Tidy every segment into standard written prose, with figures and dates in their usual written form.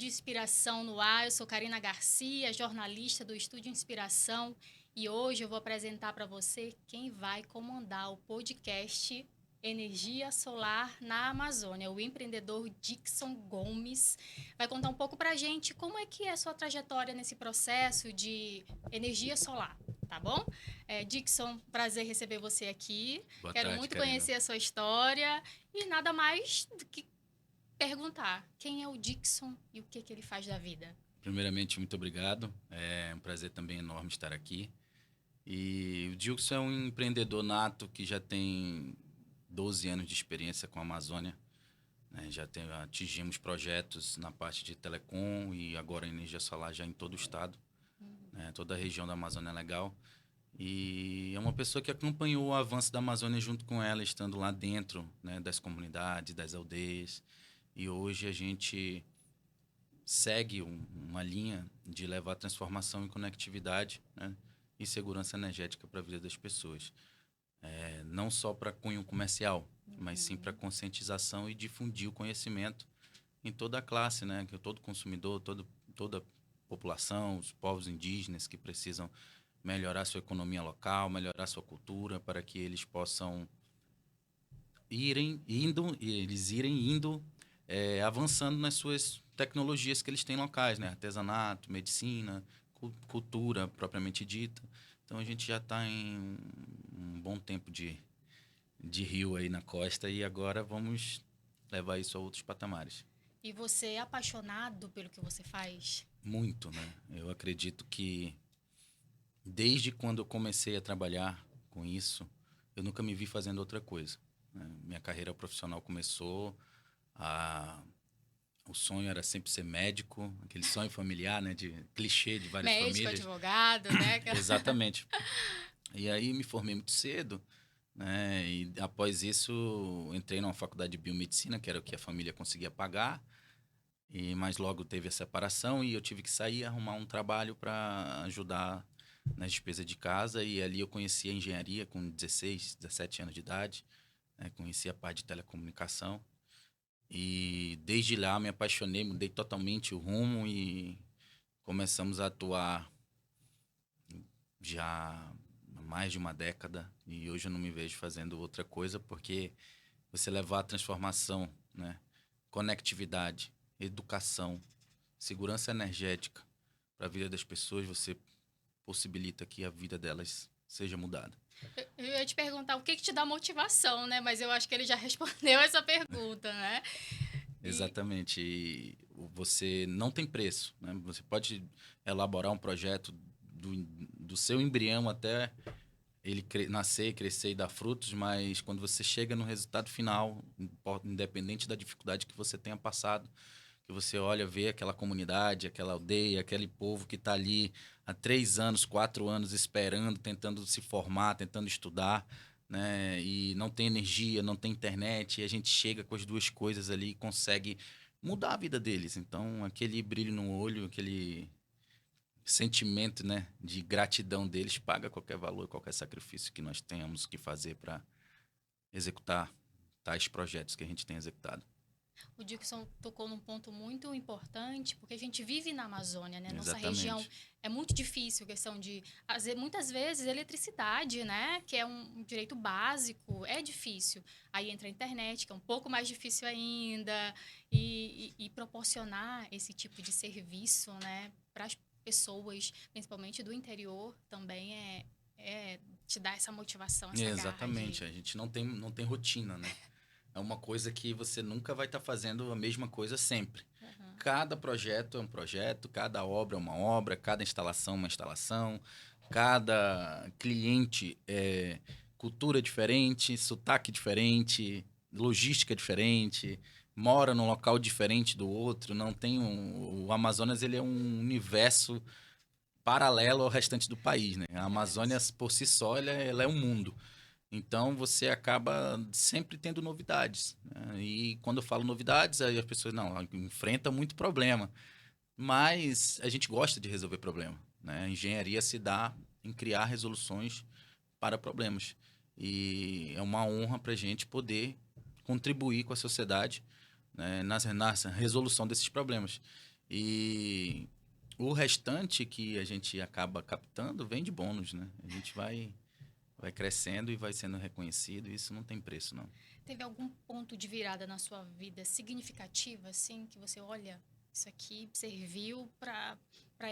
Estúdio Inspiração no ar. Eu sou Karina Garcia, jornalista do Estúdio Inspiração, e hoje eu vou apresentar para você quem vai comandar o podcast Energia Solar na Amazônia. O empreendedor Dixon Gomes vai contar um pouco para a gente como é que é a sua trajetória nesse processo de energia solar, tá bom? Dixon, prazer receber você aqui. Boa Quero tarde, muito Karina. conhecer a sua história e nada mais do que perguntar quem é o Dixon e o que ele faz da vida. Primeiramente, muito obrigado. É um prazer também enorme estar aqui. E o Dilson é um empreendedor nato que já tem 12 anos de experiência com a Amazônia, né? Atingimos projetos na parte de telecom e agora energia solar já em todo o estado, né? Toda a região da Amazônia Legal. E é uma pessoa que acompanhou o avanço da Amazônia junto com ela, estando lá dentro, né, das comunidades, das aldeias. E hoje a gente segue uma linha de levar transformação e conectividade, né, e segurança energética para a vida das pessoas. Não só para cunho comercial, mas sim para conscientização e difundir o conhecimento em toda a classe, né, que todo consumidor, toda a população, os povos indígenas que precisam melhorar sua economia local, melhorar sua cultura, para que eles possam irem indo, avançando nas suas tecnologias que eles têm locais, né? Artesanato, medicina, cultura propriamente dita. Então a gente já está em um bom tempo de rio aí na costa e agora vamos levar isso a outros patamares. E você é apaixonado pelo que você faz? Muito, né? Eu acredito que desde quando eu comecei a trabalhar com isso, eu nunca me vi fazendo outra coisa, né? Minha carreira profissional começou a O sonho era sempre ser médico, aquele sonho familiar, né, de clichê de várias Médico, famílias. advogado, né? Exatamente. E aí me formei muito cedo, né? E após isso entrei numa faculdade de biomedicina, que era o que a família conseguia pagar. Mas logo teve a separação e eu tive que sair e arrumar um trabalho para ajudar nas despesas de casa. E ali eu conheci a engenharia com 16, 17 anos de idade, né? Conheci a parte de telecomunicação. E desde lá me apaixonei, mudei totalmente o rumo e começamos a atuar já há mais de uma década. E hoje eu não me vejo fazendo outra coisa, porque você levar a transformação, né? Conectividade, educação, segurança energética para a vida das pessoas, você possibilita que a vida delas seja mudada. Eu ia te perguntar o que te dá motivação, né? Mas eu acho que ele já respondeu essa pergunta, né? E Exatamente. E você não tem preço, né? Você pode elaborar um projeto do seu embrião até ele nascer, crescer e dar frutos, mas quando você chega no resultado final, independente da dificuldade que você tenha passado, que você olha, vê aquela comunidade, aquela aldeia, aquele povo que está ali há 3 anos, 4 anos esperando, tentando se formar, tentando estudar, né? E não tem energia, não tem internet, e a gente chega com as duas coisas ali e consegue mudar a vida deles. Então, aquele brilho no olho, aquele sentimento, né, de gratidão deles paga qualquer valor, qualquer sacrifício que nós tenhamos que fazer para executar tais projetos que a gente tem executado. o Dixon tocou num ponto muito importante, porque a gente vive na Amazônia, né? Nossa região Exatamente. é muito difícil, questão de, muitas vezes, eletricidade, né? Que é um direito básico, é difícil. Aí entra a internet, que é um pouco mais difícil ainda, e proporcionar esse tipo de serviço, né? Para as pessoas, principalmente do interior, também te dá essa motivação, essa garra de... Exatamente. A gente não tem rotina, né? É uma coisa que você nunca vai estar fazendo a mesma coisa sempre. Aham. Cada projeto é um projeto, cada obra é uma obra, cada instalação é uma instalação, cada cliente é cultura diferente, sotaque diferente, logística diferente, mora num local diferente do outro, não tem o Amazonas ele é um universo paralelo ao restante do país, né? A Amazônia Verdade. por si só ela é um mundo. Então você acaba sempre tendo novidades, né? E quando eu falo novidades, aí as pessoas não enfrenta muito problema, mas a gente gosta de resolver problema, né? A engenharia se dá em criar resoluções para problemas e é uma honra para a gente poder contribuir com a sociedade, né, na resolução desses problemas. E o restante que a gente acaba captando vem de bônus, né? A gente vai crescendo e vai sendo reconhecido, e isso não tem preço, não. Teve algum ponto de virada na sua vida significativo, assim, que você olha, isso aqui serviu para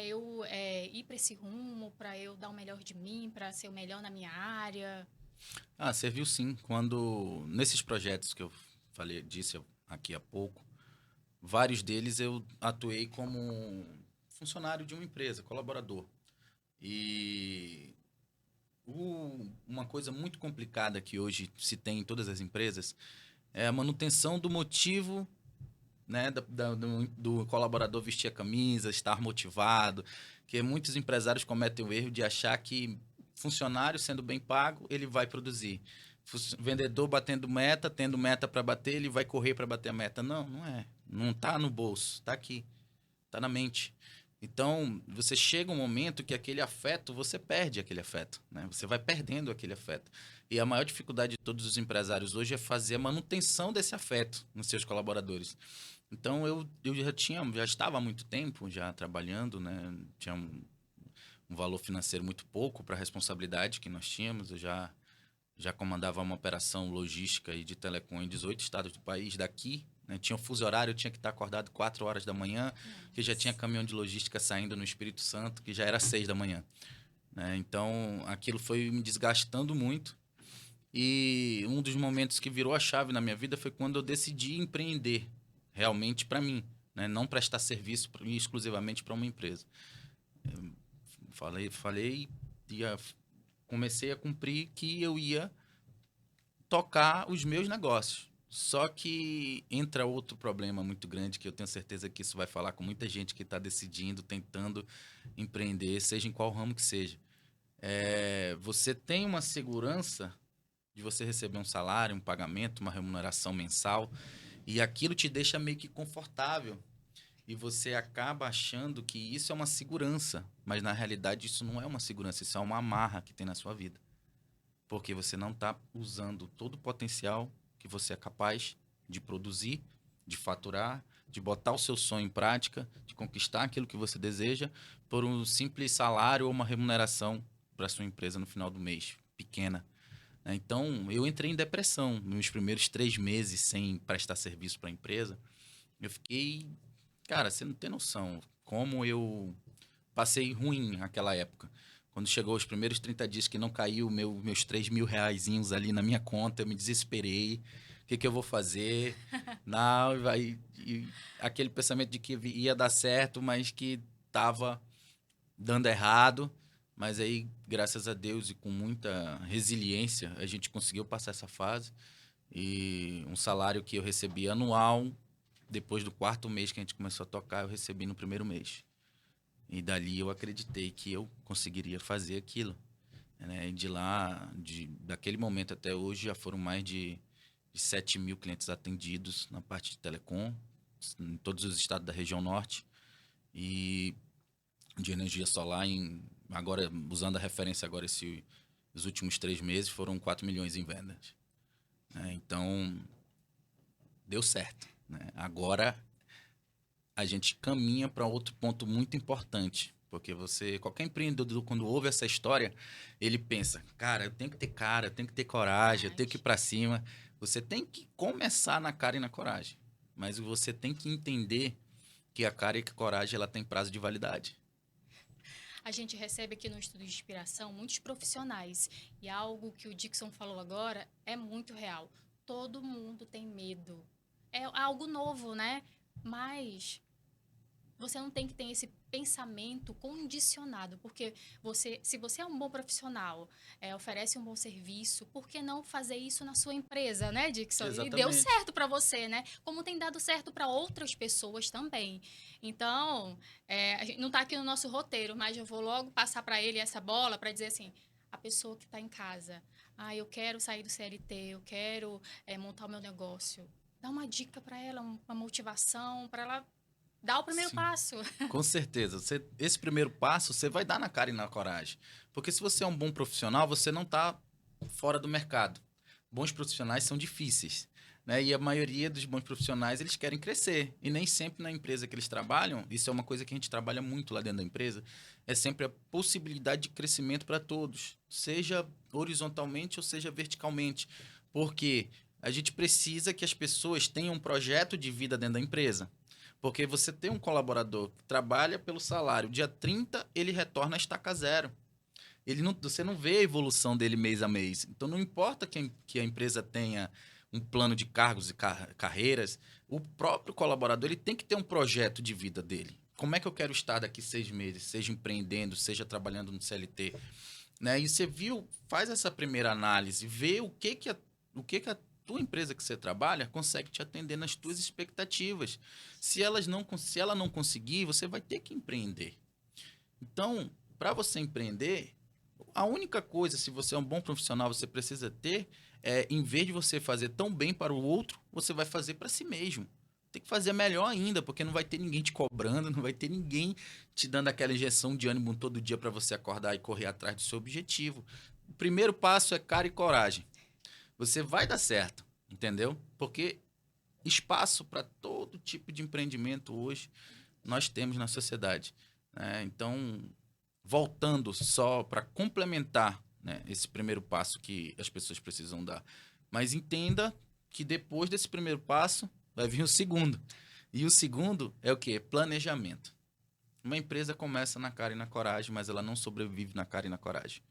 eu ir para esse rumo, para eu dar o melhor de mim, para ser o melhor na minha área? Serviu sim. Quando, nesses projetos que eu disse aqui há pouco, vários deles eu atuei como funcionário de uma empresa, colaborador. E uma coisa muito complicada que hoje se tem em todas as empresas é a manutenção do motivo, né, do colaborador vestir a camisa, estar motivado, que muitos empresários cometem o erro de achar que funcionário sendo bem pago, ele vai produzir. Vendedor batendo meta, tendo meta para bater, ele vai correr para bater a meta. Não, não é. Não está no bolso, está aqui, está na mente. Então, você chega um momento que aquele afeto, você perde aquele afeto, né? Você vai perdendo aquele afeto. E a maior dificuldade de todos os empresários hoje é fazer a manutenção desse afeto nos seus colaboradores. Então, eu já estava há muito tempo já trabalhando, né? Tinha um valor financeiro muito pouco para a responsabilidade que nós tínhamos. Eu já comandava uma operação logística e de telecom em 18 estados do país, daqui, né? Tinha um fuso horário, eu tinha que estar acordado 4 horas da manhã, que já tinha caminhão de logística saindo no Espírito Santo, que já era 6 da manhã. Né? Então, aquilo foi me desgastando muito. E um dos momentos que virou a chave na minha vida foi quando eu decidi empreender realmente para mim, né? Não prestar serviço exclusivamente para uma empresa. Eu falei e comecei a cumprir que eu ia tocar os meus negócios. Só que entra outro problema muito grande, que eu tenho certeza que isso vai falar com muita gente que está decidindo, tentando empreender, seja em qual ramo que seja. Você tem uma segurança de você receber um salário, um pagamento, uma remuneração mensal, e aquilo te deixa meio que confortável. E você acaba achando que isso é uma segurança, mas na realidade isso não é uma segurança, isso é uma amarra que tem na sua vida. Porque você não está usando todo o potencial que você é capaz de produzir, de faturar, de botar o seu sonho em prática, de conquistar aquilo que você deseja por um simples salário ou uma remuneração para sua empresa no final do mês, pequena. Então, eu entrei em depressão nos primeiros 3 meses sem prestar serviço para a empresa. Eu fiquei... Cara, você não tem noção como eu passei ruim naquela época. Quando chegou os primeiros 30 dias que não caiu meus 3.000 reaisinhos ali na minha conta, eu me desesperei. O que eu vou fazer? Não, e aquele pensamento de que ia dar certo, mas que estava dando errado. Mas aí, graças a Deus e com muita resiliência, a gente conseguiu passar essa fase. E um salário que eu recebi anual, depois do 4º mês que a gente começou a tocar, eu recebi no 1º mês. E dali eu acreditei que eu conseguiria fazer aquilo. Né? E daquele momento até hoje, já foram mais de 7 mil clientes atendidos na parte de telecom, em todos os estados da região norte. E de energia solar, agora, usando a referência agora, os últimos 3 meses, foram 4 milhões em vendas. Então, deu certo. Né? Agora, a gente caminha para outro ponto muito importante, porque qualquer empreendedor, quando ouve essa história, ele pensa, cara, eu tenho que ter coragem, eu tenho que ir para cima. Você tem que começar na cara e na coragem, mas você tem que entender que a cara e a coragem ela tem prazo de validade. A gente recebe aqui no Estúdio de Inspiração muitos profissionais, e algo que o Dixon falou agora é muito real. Todo mundo tem medo. É algo novo, né? Mas você não tem que ter esse pensamento condicionado, porque se você é um bom profissional, oferece um bom serviço, por que não fazer isso na sua empresa, né, Dixon? Exatamente. E deu certo para você, né? Como tem dado certo para outras pessoas também. Então, a gente não está aqui no nosso roteiro, mas eu vou logo passar para ele essa bola para dizer assim, a pessoa que está em casa, eu quero sair do CLT, eu quero montar o meu negócio. Dá uma dica para ela, uma motivação, para ela dar o primeiro passo. Com certeza. Esse primeiro passo, você vai dar na cara e na coragem. Porque se você é um bom profissional, você não está fora do mercado. Bons profissionais são difíceis. né? E a maioria dos bons profissionais, eles querem crescer. E nem sempre na empresa que eles trabalham, isso é uma coisa que a gente trabalha muito lá dentro da empresa, é sempre a possibilidade de crescimento para todos, seja horizontalmente ou seja verticalmente. Porque a gente precisa que as pessoas tenham um projeto de vida dentro da empresa. Porque você tem um colaborador que trabalha pelo salário, dia 30 ele retorna a estaca zero. Você não vê a evolução dele mês a mês. Então, não importa que a empresa tenha um plano de cargos e carreiras, o próprio colaborador ele tem que ter um projeto de vida dele. Como é que eu quero estar daqui 6 meses, seja empreendendo, seja trabalhando no CLT? Né? E você faz essa primeira análise, vê o que que a tua empresa que você trabalha consegue te atender nas tuas expectativas. Se ela não conseguir, você vai ter que empreender. Então, para você empreender, a única coisa, se você é um bom profissional, você precisa ter, em vez de você fazer tão bem para o outro, você vai fazer para si mesmo. Tem que fazer melhor ainda, porque não vai ter ninguém te cobrando, não vai ter ninguém te dando aquela injeção de ânimo todo dia para você acordar e correr atrás do seu objetivo. O primeiro passo é cara e coragem. Você vai dar certo, entendeu? Porque espaço para todo tipo de empreendimento hoje nós temos na sociedade, né? Então, voltando só para complementar, né, esse primeiro passo que as pessoas precisam dar. Mas entenda que depois desse primeiro passo vai vir o segundo. E o segundo é o quê? Planejamento. Uma empresa começa na cara e na coragem, mas ela não sobrevive na cara e na coragem.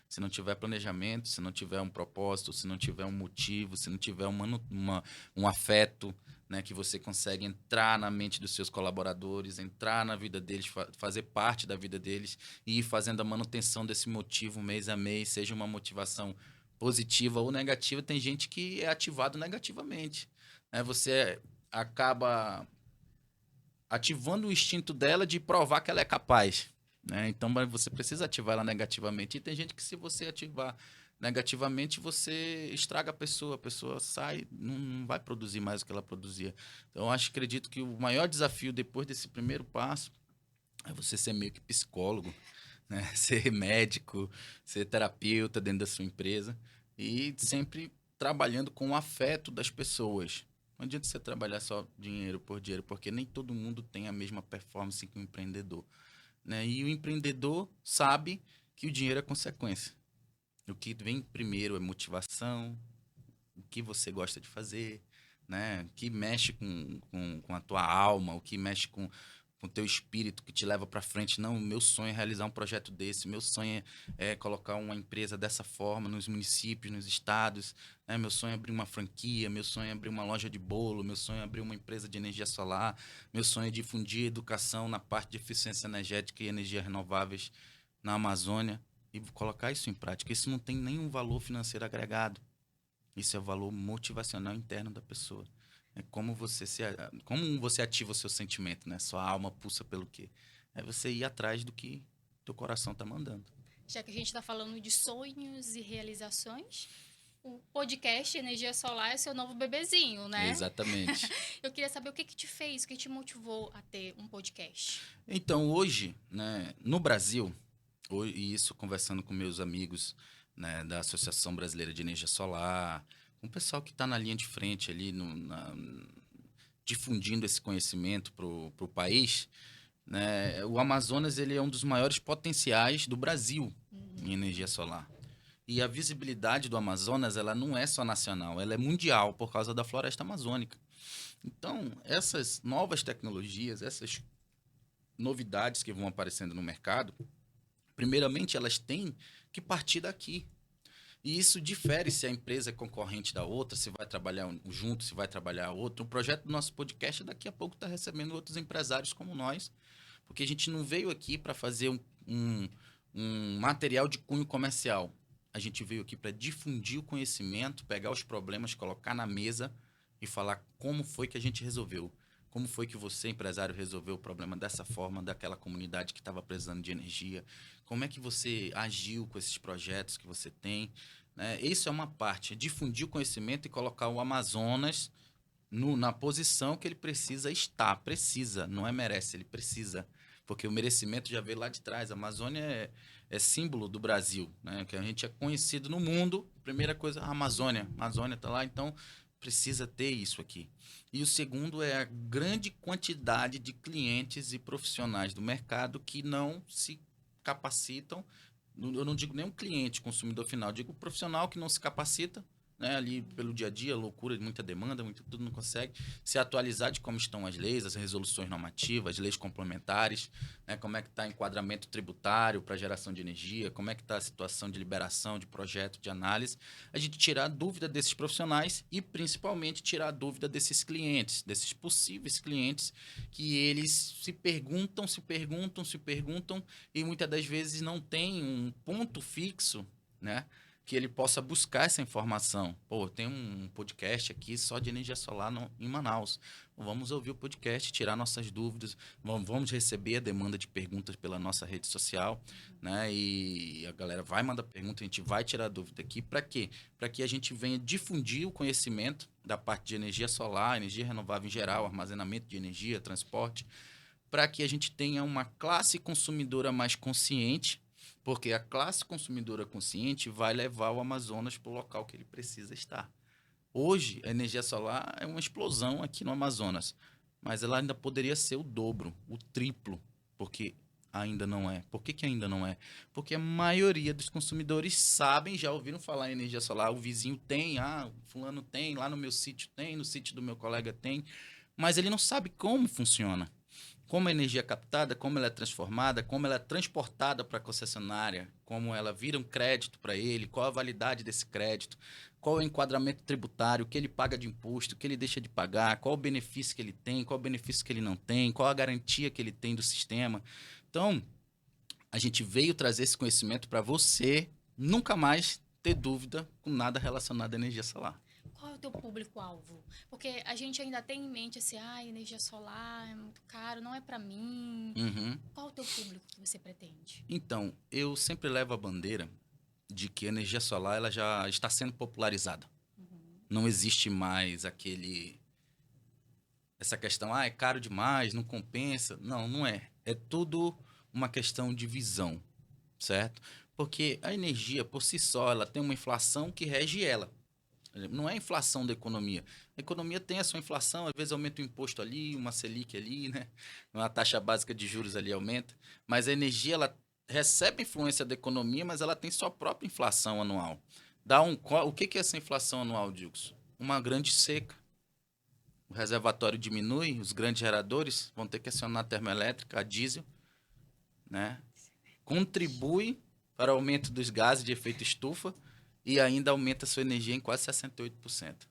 Se não tiver planejamento, se não tiver um propósito, se não tiver um motivo, se não tiver um afeto, né, que você consegue entrar na mente dos seus colaboradores, entrar na vida deles, fazer parte da vida deles e ir fazendo a manutenção desse motivo mês a mês, seja uma motivação positiva ou negativa. Tem gente que é ativado negativamente, né? Você acaba ativando o instinto dela de provar que ela é capaz, né? Então você precisa ativar ela negativamente. E tem gente que, se você ativar negativamente, você estraga a pessoa sai, não vai produzir mais o que ela produzia. Então, eu acredito que o maior desafio depois desse primeiro passo é você ser meio que psicólogo, né? Ser médico, ser terapeuta dentro da sua empresa e sempre trabalhando com o afeto das pessoas. Não adianta você trabalhar só dinheiro, porque nem todo mundo tem a mesma performance que o empreendedor, né? E o empreendedor sabe que o dinheiro é consequência. O que vem primeiro é motivação, o que você gosta de fazer, né? O que mexe com a tua alma, o que mexe com o teu espírito, que te leva para frente. Não, meu sonho é realizar um projeto desse, meu sonho é colocar uma empresa dessa forma nos municípios, nos estados, né? Meu sonho é abrir uma franquia, meu sonho é abrir uma loja de bolo, meu sonho é abrir uma empresa de energia solar, meu sonho é difundir educação na parte de eficiência energética e energias renováveis na Amazônia e colocar isso em prática. Isso não tem nenhum valor financeiro agregado. Isso é o valor motivacional interno da pessoa. É como você ativa o seu sentimento, né? Sua alma pulsa pelo quê? É você ir atrás do que teu coração está mandando. Já que a gente está falando de sonhos e realizações, o podcast Energia Solar é seu novo bebezinho, né? Exatamente. Eu queria saber o que te fez, o que te motivou a ter um podcast. Então, hoje, né, no Brasil, e isso conversando com meus amigos, né, da Associação Brasileira de Energia Solar, com o pessoal que está na linha de frente ali, difundindo esse conhecimento para o país, né, o Amazonas ele é um dos maiores potenciais do Brasil em energia solar. E a visibilidade do Amazonas ela não é só nacional, ela é mundial por causa da floresta amazônica. Então, essas novas tecnologias, essas novidades que vão aparecendo no mercado, primeiramente, elas têm que partir daqui. E isso difere se a empresa é concorrente da outra, se vai trabalhar junto, se vai trabalhar outro. O projeto do nosso podcast daqui a pouco está recebendo outros empresários como nós, porque a gente não veio aqui para fazer um material de cunho comercial. A gente veio aqui para difundir o conhecimento, pegar os problemas, colocar na mesa e falar como foi que a gente resolveu. Como foi que você, empresário, resolveu o problema dessa forma, daquela comunidade que estava precisando de energia? Como é que você agiu com esses projetos que você tem? Né? Isso é uma parte, é difundir o conhecimento e colocar o Amazonas na posição que ele precisa estar. Precisa, não é merece, ele precisa. Porque o merecimento já veio lá de trás. A Amazônia é símbolo do Brasil, né? Que a gente é conhecido no mundo. Primeira coisa, a Amazônia. A Amazônia está lá, então precisa ter isso aqui. E o segundo é a grande quantidade de clientes e profissionais do mercado que não se capacitam. Eu não digo nem um cliente, consumidor final, digo o profissional que não se capacita, né, ali pelo dia a dia, loucura, muita demanda, tudo não consegue se atualizar de como estão as leis, as resoluções normativas, as leis complementares, né, como é que está o enquadramento tributário para geração de energia, como é que está a situação de liberação de projeto, de análise, a gente tirar a dúvida desses profissionais e principalmente tirar a dúvida desses clientes, desses possíveis clientes que eles se perguntam e muitas das vezes não tem um ponto fixo, né, que ele possa buscar essa informação. Pô, tem um podcast aqui só de energia solar em Manaus. Vamos ouvir o podcast, tirar nossas dúvidas, vamos receber a demanda de perguntas pela nossa rede social, né? E a galera vai mandar pergunta, a gente vai tirar a dúvida aqui. Para quê? Para que a gente venha difundir o conhecimento da parte de energia solar, energia renovável em geral, armazenamento de energia, transporte, para que a gente tenha uma classe consumidora mais consciente, porque a classe consumidora consciente vai levar o Amazonas para o local que ele precisa estar. Hoje, a energia solar é uma explosão aqui no Amazonas, mas ela ainda poderia ser o dobro, o triplo, porque ainda não é. Por que ainda não é? Porque a maioria dos consumidores sabem, já ouviram falar em energia solar, o vizinho tem, fulano tem, lá no meu sítio tem, no sítio do meu colega tem, mas ele não sabe como funciona. Como a energia é captada, como ela é transformada, como ela é transportada para a concessionária, como ela vira um crédito para ele, qual a validade desse crédito, qual é o enquadramento tributário, o que ele paga de imposto, o que ele deixa de pagar, qual o benefício que ele tem, qual o benefício que ele não tem, qual a garantia que ele tem do sistema. Então, a gente veio trazer esse conhecimento para você nunca mais ter dúvida com nada relacionado à energia solar. Qual é o teu público-alvo? Porque a gente ainda tem em mente assim, energia solar é muito caro, não é para mim. Uhum. Qual é o teu público que você pretende? Então, eu sempre levo a bandeira de que a energia solar ela já está sendo popularizada. Não existe mais essa questão, é caro demais, não compensa. Não, não é. É tudo uma questão de visão, certo? Porque a energia, por si só, ela tem uma inflação que rege ela. Não é a inflação da economia. A economia tem a sua inflação, às vezes aumenta o imposto ali, uma Selic ali, né? Uma taxa básica de juros ali aumenta. Mas a energia, ela recebe influência da economia, mas ela tem sua própria inflação anual. O que é essa inflação anual, Dilson? Uma grande seca. O reservatório diminui, os grandes geradores vão ter que acionar a termoelétrica, a diesel, né? Contribui para o aumento dos gases de efeito estufa e ainda aumenta a sua energia em quase 68%.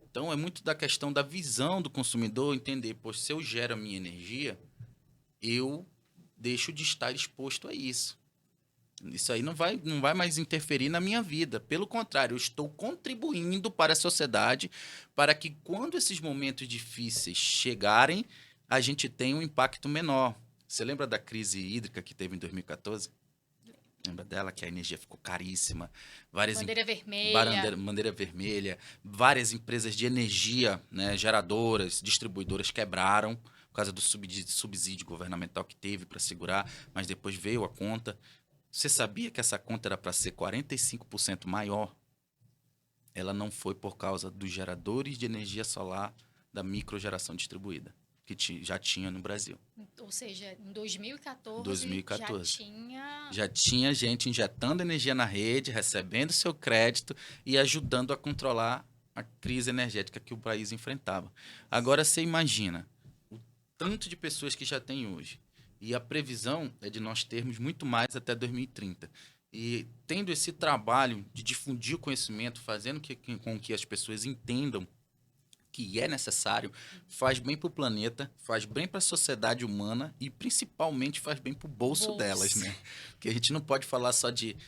Então, é muito da questão da visão do consumidor entender, pois se eu gero a minha energia, eu deixo de estar exposto a isso. Isso aí não vai mais interferir na minha vida. Pelo contrário, eu estou contribuindo para a sociedade para que quando esses momentos difíceis chegarem, a gente tenha um impacto menor. Você lembra da crise hídrica que teve em 2014? Lembra dela que a energia ficou caríssima? Bandeira vermelha. Bandeira vermelha. Várias empresas de energia, né, geradoras, distribuidoras quebraram por causa do subsídio governamental que teve para segurar, mas depois veio a conta. Você sabia que essa conta era para ser 45% maior? Ela não foi por causa dos geradores de energia solar da microgeração distribuída, que já tinha no Brasil. Ou seja, em 2014, 2014. Já tinha gente injetando energia na rede, recebendo seu crédito e ajudando a controlar a crise energética que o país enfrentava. Agora você imagina o tanto de pessoas que já tem hoje. E a previsão é de nós termos muito mais até 2030. E tendo esse trabalho de difundir o conhecimento, fazendo com que as pessoas entendam que é necessário, faz bem para o planeta, faz bem para a sociedade humana e principalmente faz bem para o bolso delas, né? Porque a gente não pode falar só de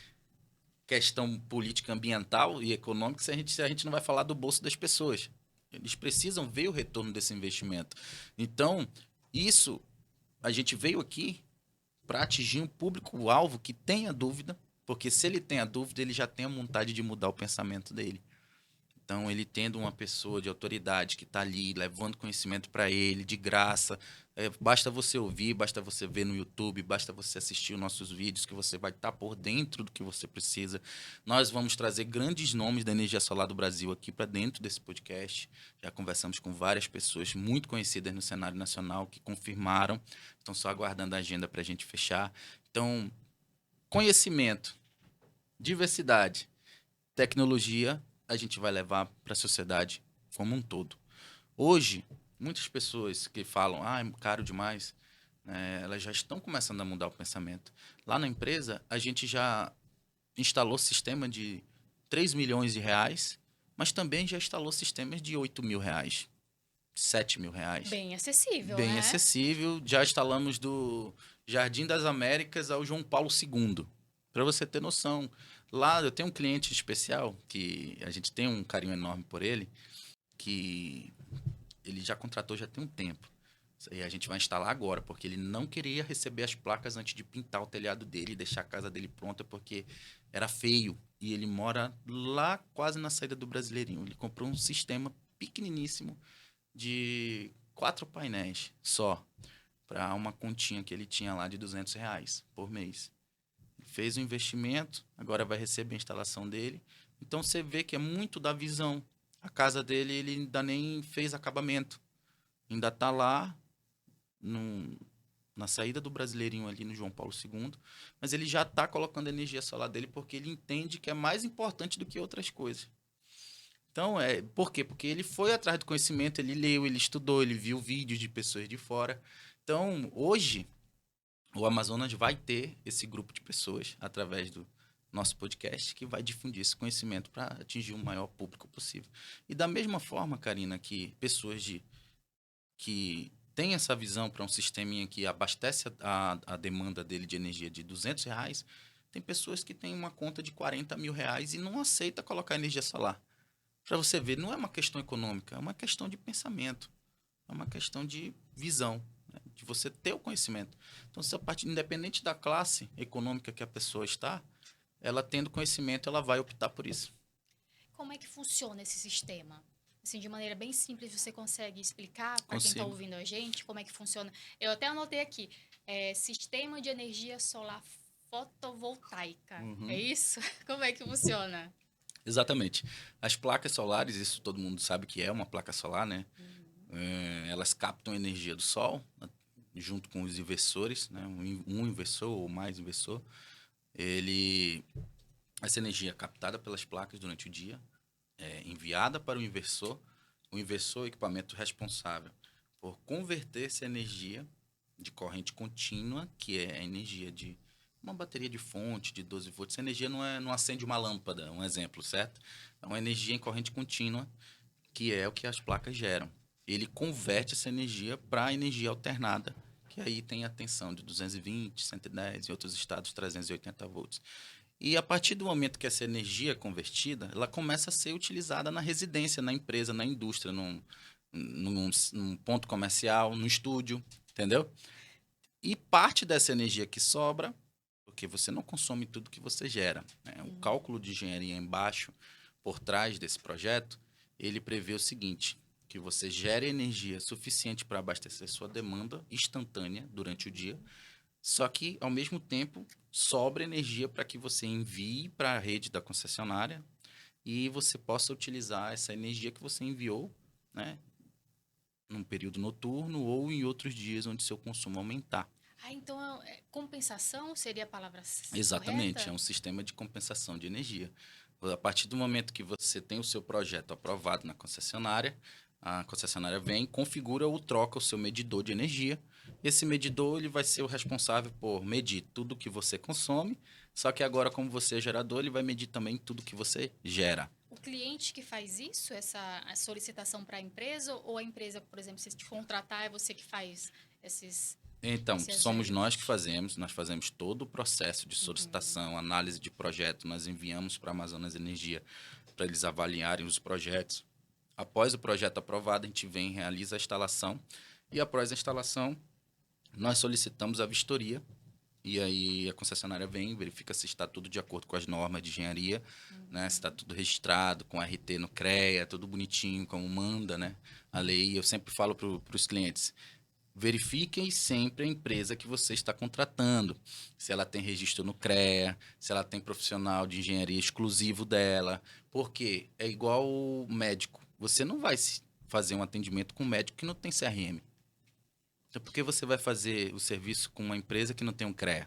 questão política ambiental e econômica se a gente não vai falar do bolso das pessoas. Eles precisam ver o retorno desse investimento. Então, isso a gente veio aqui para atingir um público-alvo que tenha dúvida, porque se ele tem a dúvida, ele já tem a vontade de mudar o pensamento dele. Então, ele tendo uma pessoa de autoridade que está ali levando conhecimento para ele de graça, basta você ouvir, basta você ver no YouTube, basta você assistir os nossos vídeos que você vai estar por dentro do que você precisa. Nós vamos trazer grandes nomes da energia solar do Brasil aqui para dentro desse podcast. Já conversamos com várias pessoas muito conhecidas no cenário nacional que confirmaram, estão só aguardando a agenda para a gente fechar. Então, conhecimento, diversidade, tecnologia, a gente vai levar para a sociedade como um todo. Hoje, muitas pessoas que falam, é caro demais, elas já estão começando a mudar o pensamento. Lá na empresa, a gente já instalou sistema de 3 milhões de reais, mas também já instalou sistemas de 8 mil reais, 7 mil reais. Bem acessível, Bem né? acessível. Já instalamos do Jardim das Américas ao João Paulo II, para você ter noção. Lá eu tenho um cliente especial, que a gente tem um carinho enorme por ele, que ele já contratou já tem um tempo. E a gente vai instalar agora, porque ele não queria receber as placas antes de pintar o telhado dele e deixar a casa dele pronta, porque era feio. E ele mora lá quase na saída do Brasileirinho. Ele comprou um sistema pequeniníssimo de 4 painéis só, para uma continha que ele tinha lá de R$ 200 por mês. Fez o investimento, agora vai receber a instalação dele. Então você vê que é muito da visão. A casa dele, ele ainda nem fez acabamento. Ainda está lá na saída do Brasileirinho ali no João Paulo II, mas ele já está colocando a energia solar dele porque ele entende que é mais importante do que outras coisas. Então, por quê? Porque ele foi atrás do conhecimento, ele leu, ele estudou, ele viu vídeos de pessoas de fora. Então, hoje, o Amazonas vai ter esse grupo de pessoas, através do nosso podcast, que vai difundir esse conhecimento para atingir o maior público possível. E da mesma forma, Karina, que pessoas que têm essa visão para um sisteminha que abastece a demanda dele de energia de R$ 200, tem pessoas que têm uma conta de R$ 40 mil e não aceita colocar energia solar. Para você ver, não é uma questão econômica, é uma questão de pensamento, é uma questão de visão, né? De você ter o conhecimento. Então, se a partir, independente da classe econômica que a pessoa está, ela tendo conhecimento, ela vai optar por isso. Como é que funciona esse sistema? Assim, de maneira bem simples, você consegue explicar para quem está ouvindo a gente como é que funciona? Eu até anotei aqui, sistema de energia solar fotovoltaica. Uhum. É isso? Como é que funciona? Exatamente. As placas solares, isso todo mundo sabe que é uma placa solar, né? Elas captam energia do sol, junto com os inversores, né? Um inversor ou mais inversor. Essa energia é captada pelas placas durante o dia, é enviada para o inversor é o equipamento responsável por converter essa energia de corrente contínua, que é a energia de uma bateria de fonte de 12 volts. Essa energia não acende uma lâmpada, um exemplo, certo? É uma energia em corrente contínua, que é o que as placas geram. Ele converte essa energia para energia alternada, que aí tem a tensão de 220, 110, em outros estados 380 volts. E a partir do momento que essa energia é convertida, ela começa a ser utilizada na residência, na empresa, na indústria, num ponto comercial, no estúdio, entendeu? E parte dessa energia que sobra, porque você não consome tudo que você gera, né? O cálculo de engenharia embaixo, por trás desse projeto, ele prevê o seguinte, que você gere energia suficiente para abastecer sua demanda instantânea durante o dia, só que, ao mesmo tempo, sobra energia para que você envie para a rede da concessionária e você possa utilizar essa energia que você enviou, né, num período noturno ou em outros dias onde seu consumo aumentar. Então, compensação seria a palavra Exatamente, correta? é um sistema de compensação de energia. A partir do momento que você tem o seu projeto aprovado na concessionária, a concessionária vem, configura ou troca o seu medidor de energia. Esse medidor ele vai ser o responsável por medir tudo que você consome, só que agora, como você é gerador, ele vai medir também tudo que você gera. O cliente que faz isso, a solicitação para a empresa, ou a empresa, por exemplo, se te contratar, é você que faz esses... Então, somos nós que fazemos, nós fazemos todo o processo de solicitação, análise de projeto, nós enviamos para a Amazonas Energia para eles avaliarem os projetos. Após o projeto aprovado, a gente vem e realiza a instalação, e após a instalação, nós solicitamos a vistoria E aí a concessionária vem, verifica se está tudo de acordo com as normas de engenharia, né? Se está tudo registrado, com RT no CREA, tudo bonitinho, como manda, né? A lei. Eu sempre falo para os clientes, verifiquem sempre a empresa que você está contratando. Se ela tem registro no CREA, se ela tem profissional de engenharia exclusivo dela. Porque é igual o médico. Você não vai fazer um atendimento com um médico que não tem CRM. Então, por que você vai fazer o serviço com uma empresa que não tem um CREA?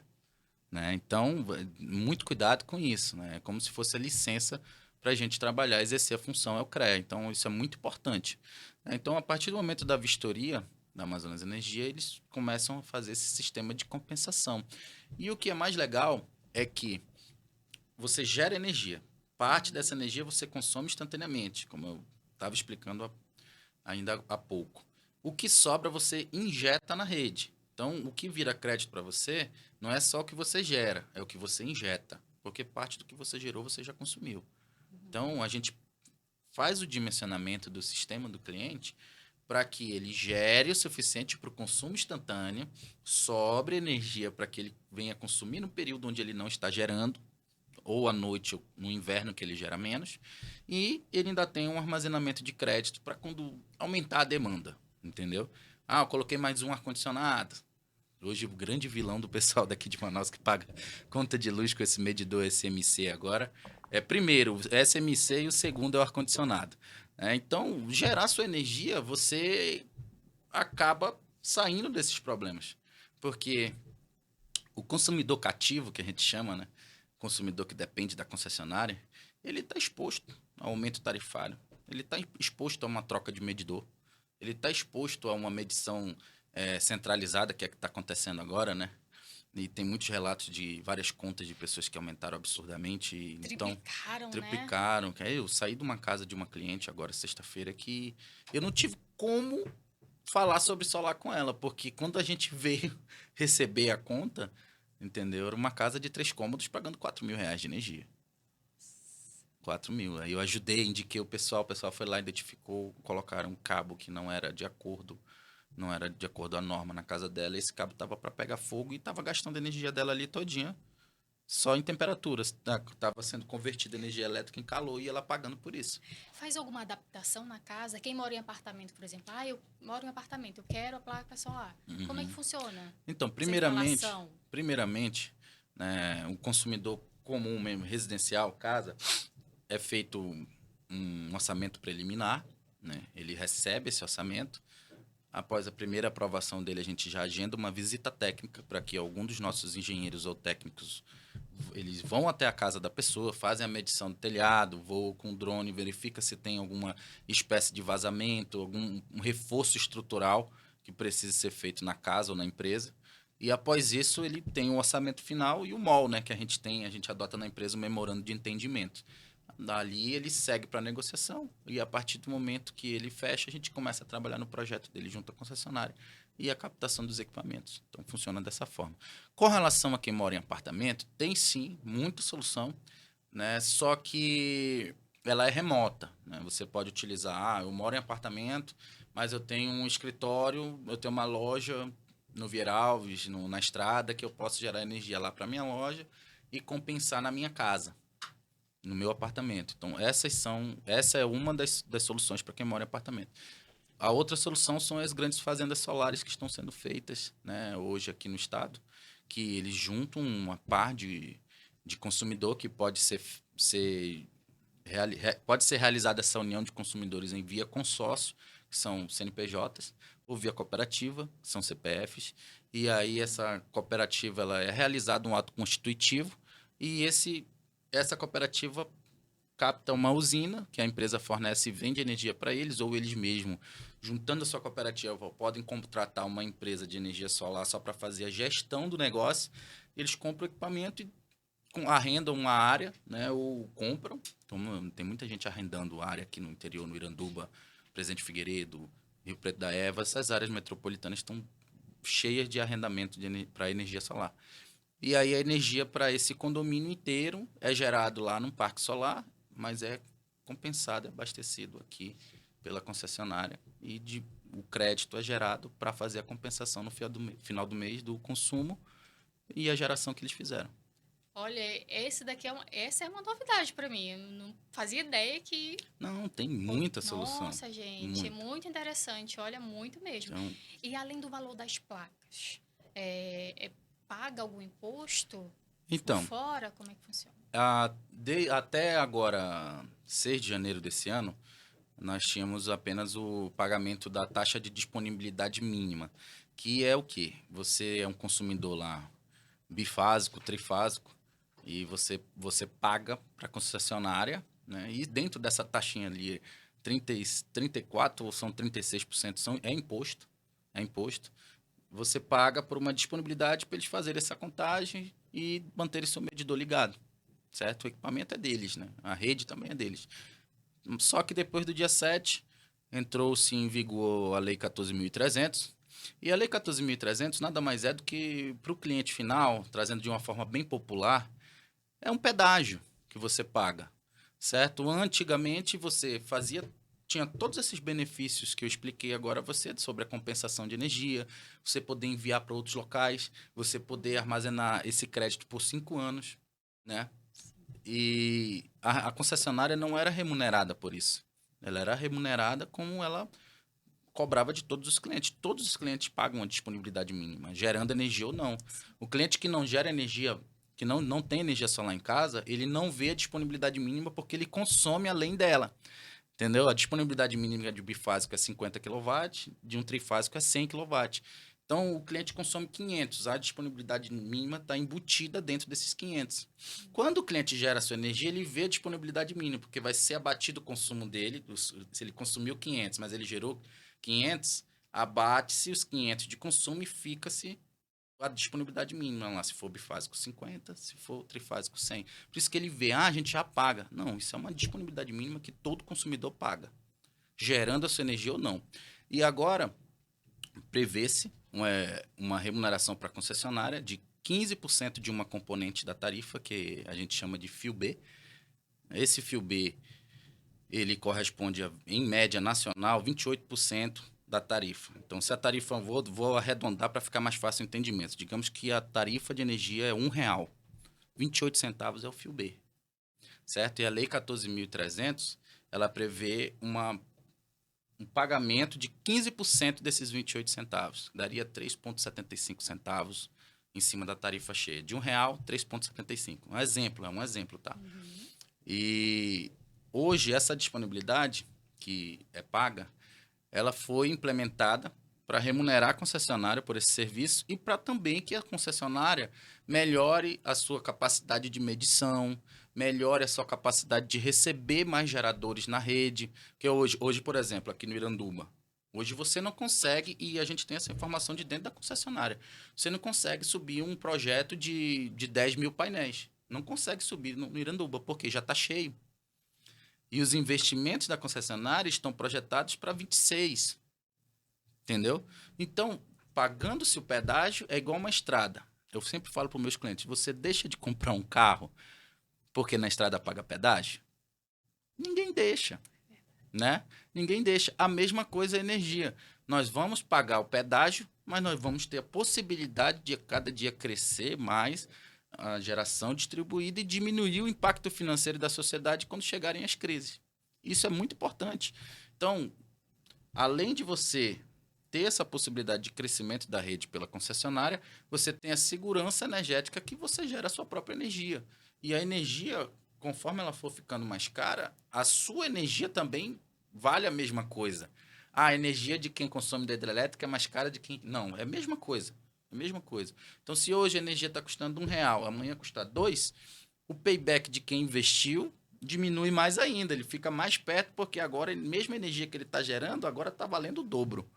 Né? Então, muito cuidado com isso. Né? É como se fosse a licença para a gente trabalhar, exercer a função, é o CREA. Então, isso é muito importante. Então, a partir do momento da vistoria da Amazonas Energia, eles começam a fazer esse sistema de compensação. E o que é mais legal é que você gera energia. Parte dessa energia você consome instantaneamente, como eu estava explicando ainda há pouco. O que sobra você injeta na rede. Então, o que vira crédito para você não é só o que você gera, é o que você injeta. Porque parte do que você gerou você já consumiu. Então, a gente faz o dimensionamento do sistema do cliente para que ele gere o suficiente para o consumo instantâneo, sobre energia para que ele venha consumir no período onde ele não está gerando, ou à noite, ou no inverno, que ele gera menos, e ele ainda tem um armazenamento de crédito para quando aumentar a demanda, entendeu? Ah, eu coloquei mais um ar-condicionado. Hoje, o grande vilão do pessoal daqui de Manaus que paga conta de luz com esse medidor SMC agora é, primeiro, o SMC e o segundo é o ar-condicionado. Então, gerar sua energia, você acaba saindo desses problemas. Porque o consumidor cativo, que a gente chama, né? Consumidor que depende da concessionária, ele está exposto ao aumento tarifário, ele está exposto a uma troca de medidor, ele está exposto a uma medição centralizada, que é que está acontecendo agora, né? E tem muitos relatos de várias contas de pessoas que aumentaram absurdamente. Então, Triplicaram, né? triplicaram. Eu saí de uma casa de uma cliente agora, sexta-feira, que eu não tive como falar sobre solar com ela, porque quando a gente veio receber a conta, entendeu? Era uma casa de 3 cômodos pagando R$ 4.000 de energia. 4.000. Aí eu ajudei, indiquei o pessoal foi lá, identificou, colocaram um cabo que não era de acordo à norma na casa dela. Esse cabo tava para pegar fogo e tava gastando a energia dela ali todinha, só em temperaturas. Tava sendo convertida energia elétrica em calor e ela pagando por isso. Faz alguma adaptação na casa? Quem mora em apartamento, por exemplo. Ah, eu moro em apartamento, eu quero a placa solar. Como é que funciona Então, essa primeiramente, instalação? né, o consumidor comum mesmo, residencial, casa, é feito um orçamento preliminar, né? Ele recebe esse orçamento. Após a primeira aprovação dele, a gente já agenda uma visita técnica para que algum dos nossos engenheiros ou técnicos eles vão até a casa da pessoa, fazem a medição do telhado, voam com o drone, verifica se tem alguma espécie de vazamento, algum um reforço estrutural que precisa ser feito na casa ou na empresa. E após isso, ele tem o orçamento final e o MOL, né, que a gente adota na empresa o memorando de entendimento. Dali ele segue para a negociação e a partir do momento que ele fecha, a gente começa a trabalhar no projeto dele junto à concessionária e a captação dos equipamentos. Então funciona dessa forma. Com relação a quem mora em apartamento, tem sim muita solução, né? Só que ela é remota, né? Você pode utilizar, eu moro em apartamento, mas eu tenho um escritório, eu tenho uma loja no Vieira Alves, na estrada, que eu posso gerar energia lá para minha loja e compensar na minha casa, no meu apartamento. Então, essa é uma das soluções para quem mora em apartamento. A outra solução são as grandes fazendas solares que estão sendo feitas, né, hoje aqui no estado, que eles juntam uma par de consumidor que pode ser realizada essa união de consumidores em via consórcio, que são CNPJs, ou via cooperativa, que são CPFs, e aí essa cooperativa ela é realizado um ato constitutivo e essa cooperativa capta uma usina que a empresa fornece e vende energia para eles, ou eles mesmos, juntando a sua cooperativa, podem contratar uma empresa de energia solar só para fazer a gestão do negócio. Eles compram equipamento e arrendam uma área, né, ou compram. Então, tem muita gente arrendando área aqui no interior, no Iranduba, Presidente Figueiredo, Rio Preto da Eva. Essas áreas metropolitanas estão cheias de arrendamento para energia solar. E aí a energia para esse condomínio inteiro é gerado lá num parque solar, mas é compensado, é abastecido aqui pela concessionária e o crédito é gerado para fazer a compensação no final do mês do consumo e a geração que eles fizeram. Olha, essa é uma novidade para mim. Eu não fazia ideia que... Não, tem muita solução. Nossa, gente, é Muito. muito interessante. Olha, muito mesmo. Então, E além do valor das placas, paga algum imposto por então fora? Como é que funciona? até agora, 6 de janeiro desse ano, nós tínhamos apenas o pagamento da taxa de disponibilidade mínima, que é o quê? Você é um consumidor lá bifásico, trifásico, e você paga para a concessionária, né? E dentro dessa taxinha ali, 34 ou são 36% é imposto. Você paga por uma disponibilidade para eles fazerem essa contagem e manterem seu medidor ligado, certo? O equipamento é deles, né? A rede também é deles. Só que depois do dia 7, entrou-se em vigor a Lei 14.300. E a Lei 14.300 nada mais é do que, para o cliente final, trazendo de uma forma bem popular, é um pedágio que você paga, certo? Antigamente você tinha todos esses benefícios que eu expliquei agora a você sobre a compensação de energia, você poder enviar para outros locais, você poder armazenar esse crédito por 5 anos, né? E a concessionária não era remunerada por isso. Ela era remunerada como ela cobrava de todos os clientes. Todos os clientes pagam a disponibilidade mínima, gerando energia ou não. O cliente que não gera energia, que não tem energia solar em casa, ele não vê a disponibilidade mínima porque ele consome além dela. Entendeu? A disponibilidade mínima de bifásico é 50 kW, de um trifásico é 100 kW. Então, o cliente consome 500, a disponibilidade mínima está embutida dentro desses 500. Quando o cliente gera a sua energia, ele vê a disponibilidade mínima, porque vai ser abatido o consumo dele, se ele consumiu 500, mas ele gerou 500, abate-se os 500 de consumo e fica-se a disponibilidade mínima lá, se for bifásico 50, se for trifásico 100. Por isso que ele vê, a gente já paga. Não, isso é uma disponibilidade mínima que todo consumidor paga, gerando a sua energia ou não. E agora, prevê-se uma remuneração para a concessionária de 15% de uma componente da tarifa, que a gente chama de fio B. Esse fio B, ele corresponde, em média nacional, 28% da tarifa. Então, se a tarifa, vou arredondar para ficar mais fácil o entendimento. Digamos que a tarifa de energia é R$1, 28 centavos é o fio B, certo? E a Lei 14.300, ela prevê um pagamento de 15% desses 28 centavos. Daria 3,75 centavos em cima da tarifa cheia. De R$1, 3,75. É um exemplo, tá? Uhum. E hoje essa disponibilidade que é paga, ela foi implementada para remunerar a concessionária por esse serviço e para também que a concessionária melhore a sua capacidade de medição, melhore a sua capacidade de receber mais geradores na rede. Porque hoje, por exemplo, aqui no Iranduba, hoje você não consegue, e a gente tem essa informação de dentro da concessionária, você não consegue subir um projeto de 10 mil painéis. Não consegue subir no Iranduba, porque já está cheio. E os investimentos da concessionária estão projetados para 26. Entendeu? Então, pagando-se o pedágio é igual uma estrada. Eu sempre falo para os meus clientes, você deixa de comprar um carro porque na estrada paga pedágio? Ninguém deixa, né? Ninguém deixa. A mesma coisa é a energia. Nós vamos pagar o pedágio, mas nós vamos ter a possibilidade de a cada dia crescer mais a geração distribuída e diminuir o impacto financeiro da sociedade quando chegarem as crises. Isso é muito importante. Então, além de você ter essa possibilidade de crescimento da rede pela concessionária, você tem a segurança energética que você gera a sua própria energia. E a energia, conforme ela for ficando mais cara, a sua energia também vale a mesma coisa. A energia de quem consome da hidrelétrica é mais cara de quem... Não, é a mesma coisa. É a mesma coisa. Então, se hoje a energia está custando R$1, amanhã custar R$2, o payback de quem investiu diminui mais ainda. Ele fica mais perto porque agora, a mesma energia que ele está gerando, agora está valendo o dobro.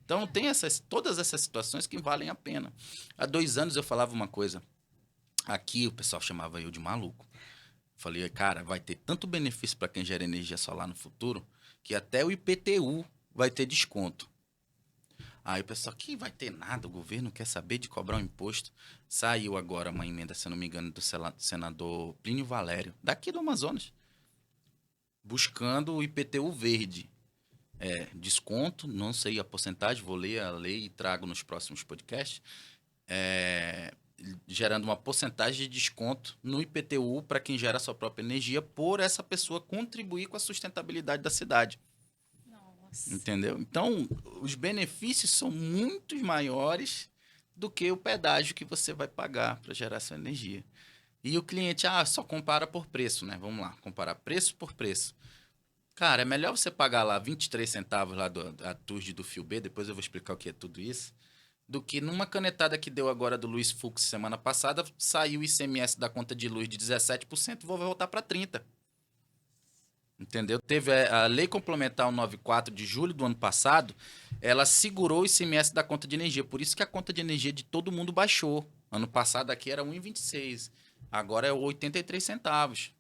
Então, tem todas essas situações que valem a pena. Há 2 anos eu falava uma coisa. Aqui o pessoal chamava eu de maluco. Falei, cara, vai ter tanto benefício para quem gera energia solar no futuro que até o IPTU vai ter desconto. Aí o pessoal, que vai ter nada, o governo quer saber de cobrar um imposto. Saiu agora uma emenda, se eu não me engano, do senador Plínio Valério, daqui do Amazonas, buscando o IPTU verde. Desconto, não sei a porcentagem, vou ler a lei e trago nos próximos podcasts. gerando uma porcentagem de desconto no IPTU para quem gera a sua própria energia, por essa pessoa contribuir com a sustentabilidade da cidade. Nossa. Entendeu? Então, os benefícios são muito maiores do que o pedágio que você vai pagar para gerar essa energia. E o cliente, só compara por preço, né? Vamos lá, comparar preço por preço. Cara, é melhor você pagar lá 23 centavos lá da TUSD do Fio B, depois eu vou explicar o que é tudo isso, do que numa canetada que deu agora do Luiz Fux semana passada, saiu o ICMS da conta de luz de 17%, vou voltar para 30%. Entendeu? Teve a Lei Complementar 194 de julho do ano passado, ela segurou o ICMS da conta de energia, por isso que a conta de energia de todo mundo baixou. Ano passado aqui era 1,26, agora é 83 centavos.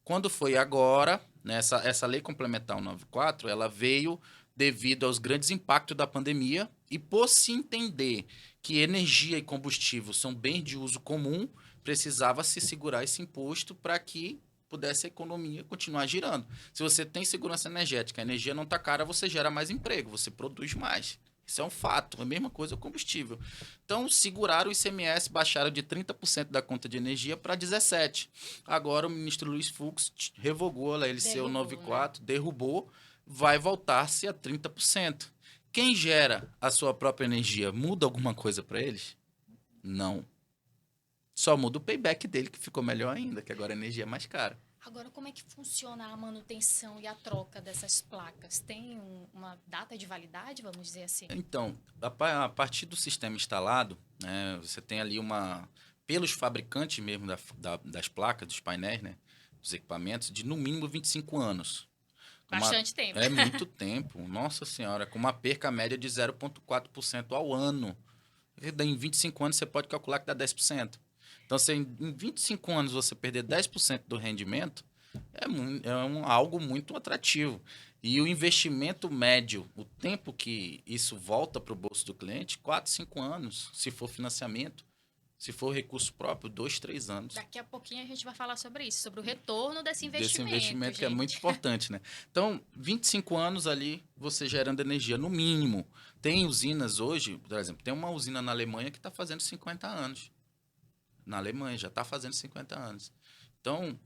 Quando foi agora, essa Lei Complementar 194, ela veio devido aos grandes impactos da pandemia e por se entender que energia e combustível são bens de uso comum, precisava se segurar esse imposto para que pudesse a economia continuar girando. Se você tem segurança energética, a energia não está cara, você gera mais emprego, você produz mais. Isso é um fato. A mesma coisa o combustível. Então, seguraram o ICMS, baixaram de 30% da conta de energia para 17%. Agora, o ministro Luiz Fux revogou a LC 94, derrubou, vai voltar-se a 30%. Quem gera a sua própria energia muda alguma coisa para eles? Não. Só muda o payback dele, que ficou melhor ainda, que agora a energia é mais cara. Agora, como é que funciona a manutenção e a troca dessas placas? Tem uma data de validade, vamos dizer assim? Então, a partir do sistema instalado, né, você tem ali pelos fabricantes mesmo das placas, dos painéis, né, dos equipamentos, de no mínimo 25 anos. Bastante tempo. É muito tempo, nossa senhora, com uma perca média de 0,4% ao ano. Em 25 anos você pode calcular que dá 10%. Então, se em 25 anos você perder 10% do rendimento, algo muito atrativo. E o investimento médio, o tempo que isso volta para o bolso do cliente, 4, 5 anos, se for financiamento. Se for recurso próprio, 2, 3 anos. Daqui a pouquinho a gente vai falar sobre isso, sobre o retorno desse investimento. Desse investimento, gente. que é muito importante, né? Então, 25 anos ali, você gerando energia, no mínimo. Tem usinas hoje, por exemplo, tem uma usina na Alemanha que está fazendo 50 anos. Na Alemanha, já está fazendo 50 anos. Então,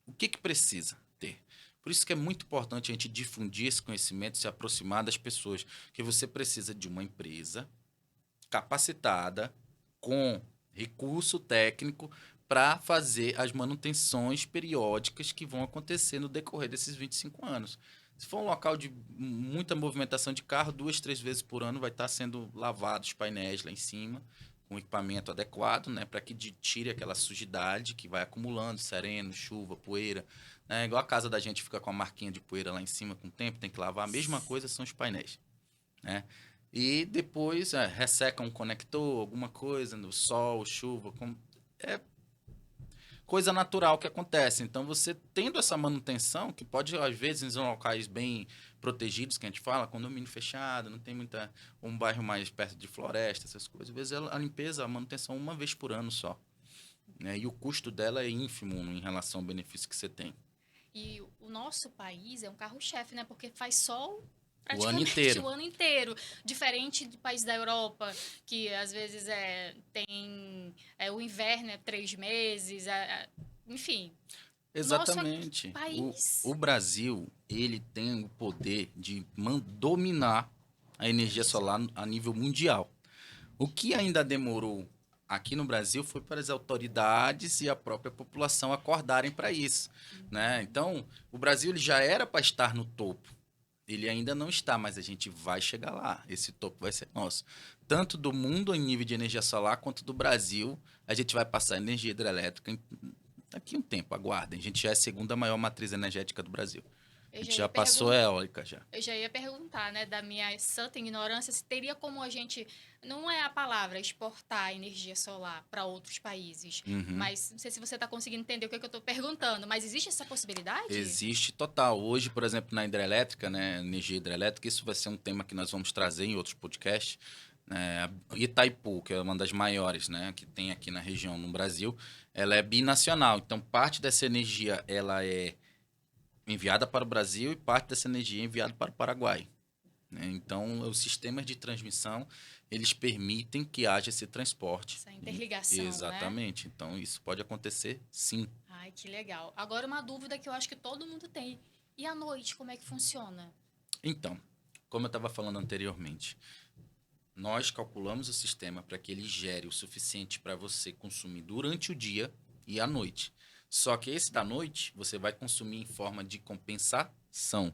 o que precisa ter? Por isso que é muito importante a gente difundir esse conhecimento, se aproximar das pessoas, que você precisa de uma empresa capacitada, com recurso técnico, para fazer as manutenções periódicas que vão acontecer no decorrer desses 25 anos. Se for um local de muita movimentação de carro, 2, 3 vezes por ano vai estar sendo lavados os painéis lá em cima, com equipamento adequado, né, para que tire aquela sujidade que vai acumulando, sereno, chuva, poeira. Né, igual a casa da gente fica com a marquinha de poeira lá em cima com o tempo, tem que lavar. A mesma coisa são os painéis. Né? E depois resseca um conector, alguma coisa, no sol, chuva. É coisa natural que acontece. Então, você tendo essa manutenção, que pode, às vezes, em locais bem protegidos, que a gente fala, condomínio fechado, não tem um bairro mais perto de floresta, essas coisas. Às vezes, a limpeza, a manutenção, uma vez por ano só. Né? E o custo dela é ínfimo em relação ao benefício que você tem. E o nosso país é um carro-chefe, né? Porque faz sol o ano inteiro. O ano inteiro. Diferente do país da Europa, que às vezes tem o inverno 3 meses, enfim. Exatamente. O Brasil, ele tem o poder de dominar a energia solar a nível mundial. O que ainda demorou aqui no Brasil foi para as autoridades e a própria população acordarem para isso. Né? Então, o Brasil ele já era para estar no topo. Ele ainda não está, mas a gente vai chegar lá. Esse topo vai ser nosso. Tanto do mundo em nível de energia solar, quanto do Brasil. A gente vai passar energia hidrelétrica daqui a um tempo, aguardem. A gente já é a segunda maior matriz energética do Brasil. A gente já passou a eólica já. Eu já ia perguntar, né, da minha santa ignorância, se teria como a gente, não é a palavra exportar energia solar para outros países, mas não sei se você está conseguindo entender o que eu estou perguntando, mas existe essa possibilidade? Existe total. Hoje, por exemplo, na hidrelétrica, né, energia hidrelétrica, isso vai ser um tema que nós vamos trazer em outros podcasts. Itaipu, que é uma das maiores, né, que tem aqui na região, no Brasil, ela é binacional. Então, parte dessa energia ela é enviada para o Brasil e parte dessa energia é enviada para o Paraguai. Né? Então, os sistemas de transmissão, eles permitem que haja esse transporte. Essa interligação, Exatamente. né? Então, isso pode acontecer, sim. Ai, que legal. Agora, uma dúvida que eu acho que todo mundo tem. E à noite, como é que funciona? Então, como eu estava falando anteriormente, nós calculamos o sistema para que ele gere o suficiente para você consumir durante o dia e à noite. Só que esse da noite, você vai consumir em forma de compensação.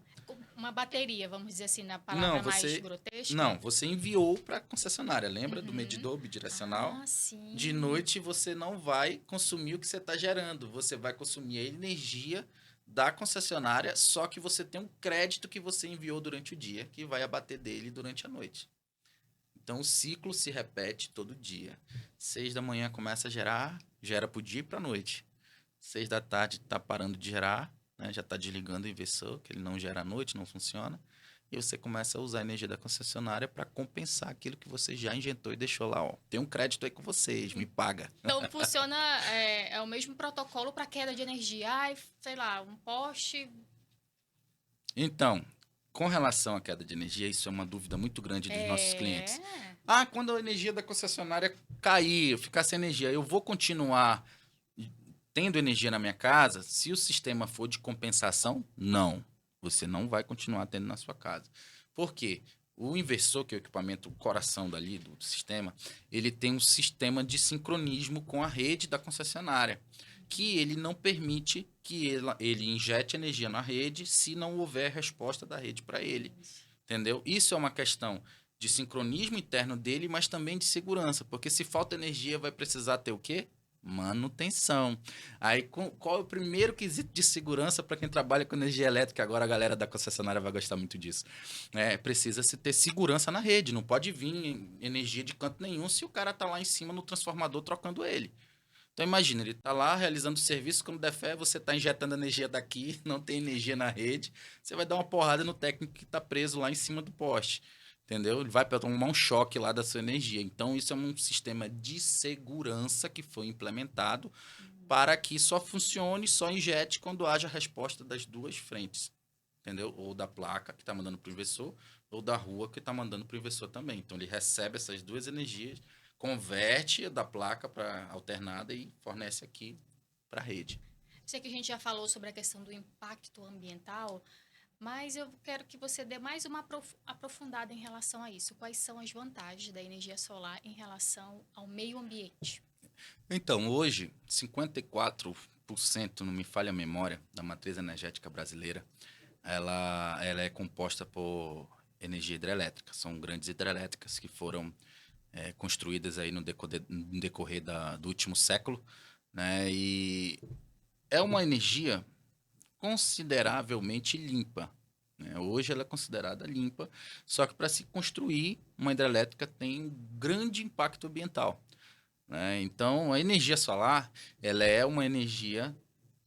Uma bateria, vamos dizer assim, na Não, palavra mais grotesca? não, você enviou para a concessionária, lembra do Uhum. medidor bidirecional? Ah, De sim. noite você não vai consumir o que você está gerando, você vai consumir a energia da concessionária, só que você tem um crédito que você enviou durante o dia, que vai abater dele durante a noite. Então o ciclo se repete todo dia. 6 da manhã começa a gerar, gera para o dia e para a noite. 6 da tarde está parando de gerar, né? Já está desligando o inversor, que ele não gera à noite, não funciona. E você começa a usar a energia da concessionária para compensar aquilo que você já injetou e deixou lá. Ó. Tem um crédito aí com vocês, me paga. Então funciona, é o mesmo protocolo para queda de energia. Ai, sei lá, um poste. Então, com relação à queda de energia, isso é uma dúvida muito grande dos nossos É. clientes. Ah, quando a energia da concessionária cair, eu ficar sem energia, eu vou continuar tendo energia na minha casa? Se o sistema for de compensação, não. Você não vai continuar tendo na sua casa. Por quê? O inversor, que é o equipamento, o coração dali do sistema, ele tem um sistema de sincronismo com a rede da concessionária, que ele não permite que ele injete energia na rede se não houver resposta da rede para ele. Entendeu? Isso é uma questão de sincronismo interno dele, mas também de segurança, porque se falta energia, vai precisar ter o quê? Manutenção. Aí, qual é o primeiro quesito de segurança para quem trabalha com energia elétrica? Agora a galera da concessionária vai gostar muito disso. Precisa-se ter segurança na rede. Não pode vir energia de canto nenhum se o cara tá lá em cima no transformador trocando ele. Então imagina, ele tá lá realizando o serviço, quando der fé, você tá injetando energia daqui, não tem energia na rede, você vai dar uma porrada no técnico que tá preso lá em cima do poste. Entendeu? Ele vai tomar um choque lá da sua energia. Então, isso é um sistema de segurança que foi implementado para que só funcione, só injete quando haja resposta das duas frentes. Entendeu? Ou da placa que está mandando para o inversor, ou da rua que está mandando para o inversor também. Então, ele recebe essas duas energias, converte da placa para alternada e fornece aqui para a rede. Sei que a gente já falou sobre a questão do impacto ambiental, mas eu quero que você dê mais uma aprofundada em relação a isso. Quais são as vantagens da energia solar em relação ao meio ambiente? Então, hoje, 54%, não me falha a memória, da matriz energética brasileira, ela é composta por energia hidrelétrica. São grandes hidrelétricas que foram construídas aí no decorrer do último século, né? E é uma energia consideravelmente limpa, né? Hoje ela é considerada limpa, só que para se construir uma hidrelétrica tem um grande impacto ambiental, né? Então, a energia solar, ela é uma energia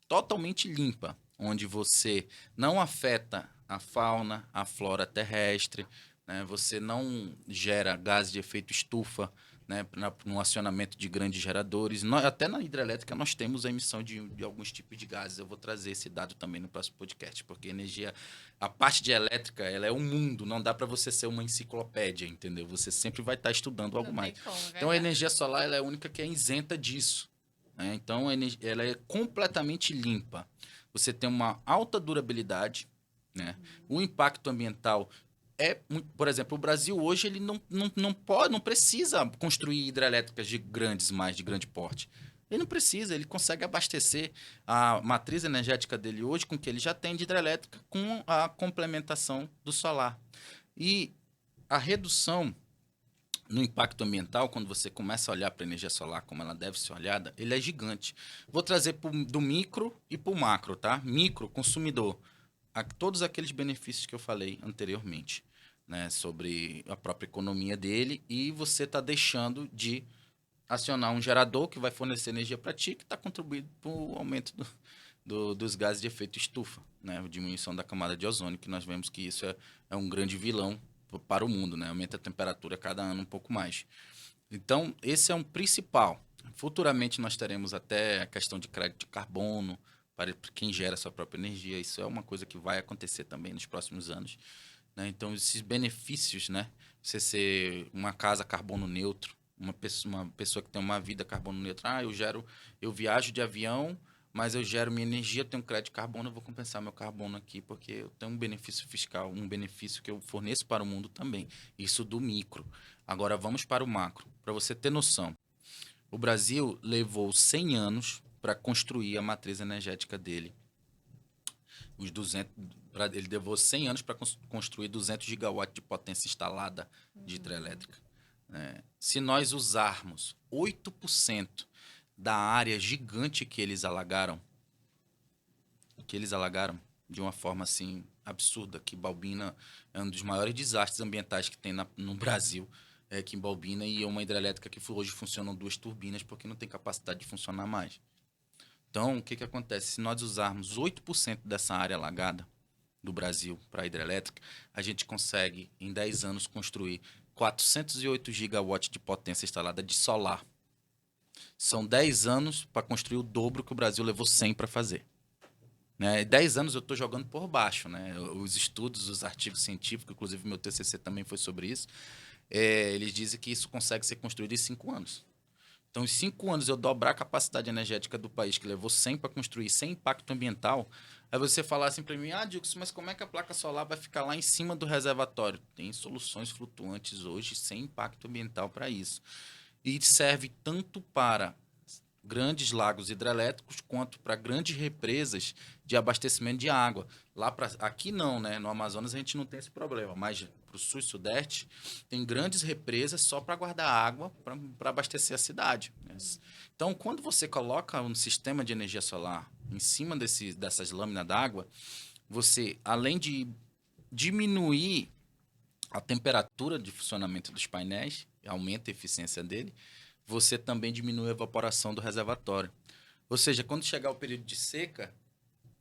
totalmente limpa, onde você não afeta a fauna, a flora terrestre, né? Você não gera gases de efeito estufa, né? No acionamento de grandes geradores. Até na hidrelétrica nós temos a emissão de alguns tipos de gases. Eu vou trazer esse dado também no próximo podcast, porque a parte de elétrica, ela é um mundo, não dá para você ser uma enciclopédia, entendeu? Você sempre vai estar estudando algo Não tem mais. como, é Então a verdade. energia solar ela é a única que é isenta disso, né? Então ela é completamente limpa. Você tem uma alta durabilidade, né? O impacto ambiental por exemplo, o Brasil hoje ele não pode, não precisa construir hidrelétricas de grande porte. Ele não precisa, ele consegue abastecer a matriz energética dele hoje com o que ele já tem de hidrelétrica com a complementação do solar. E a redução no impacto ambiental, quando você começa a olhar para a energia solar como ela deve ser olhada, ele é gigante. Vou trazer do micro e para o macro, tá? Micro, consumidor. Todos aqueles benefícios que eu falei anteriormente, né? Sobre a própria economia dele, e você está deixando de acionar um gerador que vai fornecer energia para ti, que está contribuindo para o aumento dos gases de efeito estufa, né? A diminuição da camada de ozônio, que nós vemos que isso é um grande vilão para o mundo, né? Aumenta a temperatura cada ano um pouco mais. Então, esse é um principal. Futuramente nós teremos até a questão de crédito de carbono para quem gera sua própria energia. Isso é uma coisa que vai acontecer também nos próximos anos, né? Então, esses benefícios, né, você ser uma casa carbono neutro, uma pessoa que tem uma vida carbono neutro. Eu viajo de avião, mas eu gero minha energia, eu tenho crédito de carbono, eu vou compensar meu carbono aqui, porque eu tenho um benefício fiscal, um benefício que eu forneço para o mundo também. Isso do micro. Agora vamos para o macro. Para você ter noção, o Brasil levou 100 anos para construir a matriz energética dele. Ele levou 100 anos para construir 200 gigawatts de potência instalada de hidrelétrica. Se nós usarmos 8% da área gigante que eles alagaram de uma forma assim absurda, que Baubina é um dos maiores desastres ambientais que tem no Brasil, aqui em Baubina, e é uma hidrelétrica que hoje funcionam 2 turbinas porque não tem capacidade de funcionar mais. Então, o que acontece? Se nós usarmos 8% dessa área alagada do Brasil para a hidrelétrica, a gente consegue, em 10 anos, construir 408 gigawatts de potência instalada de solar. São 10 anos para construir o dobro que o Brasil levou 100 para fazer. 10 anos eu estou jogando por baixo. Os estudos, os artigos científicos, inclusive meu TCC também foi sobre isso, eles dizem que isso consegue ser construído em 5 anos. Então, em 5 anos, eu dobrar a capacidade energética do país, que levou 100 para construir, sem impacto ambiental. Aí você falar assim para mim, Dilson, mas como é que a placa solar vai ficar lá em cima do reservatório? Tem soluções flutuantes hoje sem impacto ambiental para isso. E serve tanto para grandes lagos hidrelétricos quanto para grandes represas de abastecimento de água. Aqui não, no Amazonas a gente não tem esse problema, mas para o sul e sudeste tem grandes represas só para guardar água para abastecer a cidade. Então, quando você coloca um sistema de energia solar em cima dessas lâminas d'água, você, além de diminuir a temperatura de funcionamento dos painéis, aumenta a eficiência dele, você também diminui a evaporação do reservatório. Ou seja, quando chegar o período de seca,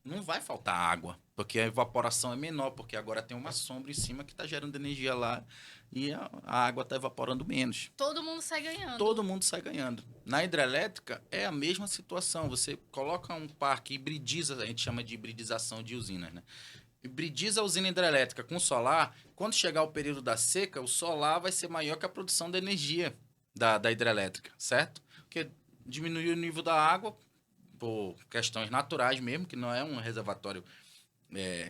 não vai faltar água, porque a evaporação é menor, porque agora tem uma sombra em cima que está gerando energia lá e a água está evaporando menos. Todo mundo sai ganhando. Todo mundo sai ganhando. Na hidrelétrica é a mesma situação. Você coloca um parque, hibridiza, a gente chama de hibridização de usinas, hibridiza a usina hidrelétrica com solar, quando chegar o período da seca, o solar vai ser maior que a produção da energia da hidrelétrica, certo? Porque diminui o nível da água por questões naturais mesmo, que não é um reservatório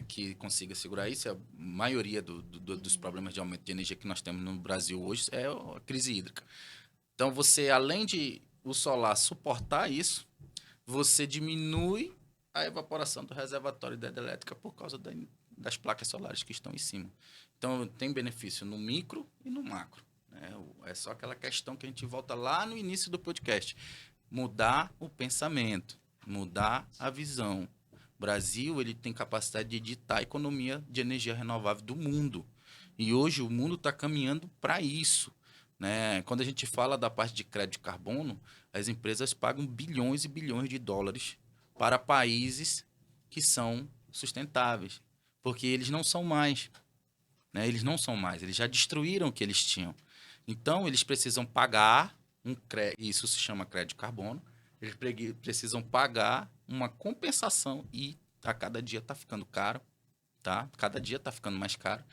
que consiga segurar isso. A maioria dos problemas de aumento de energia que nós temos no Brasil hoje é a crise hídrica. Então, você, além de o solar suportar isso, você diminui a evaporação do reservatório da hidrelétrica por causa das placas solares que estão em cima. Então, tem benefício no micro e no macro. É só aquela questão que a gente volta lá no início do podcast. Mudar o pensamento, mudar a visão. O Brasil ele tem capacidade de ditar a economia de energia renovável do mundo. E hoje o mundo está caminhando para isso. Quando a gente fala da parte de crédito de carbono, as empresas pagam bilhões e bilhões de dólares para países que são sustentáveis. Porque eles não são mais. Eles não são mais. Eles já destruíram o que eles tinham. Então, eles precisam pagar, isso se chama crédito de carbono, eles precisam pagar uma compensação e a cada dia está ficando caro, tá? Cada dia está ficando mais caro.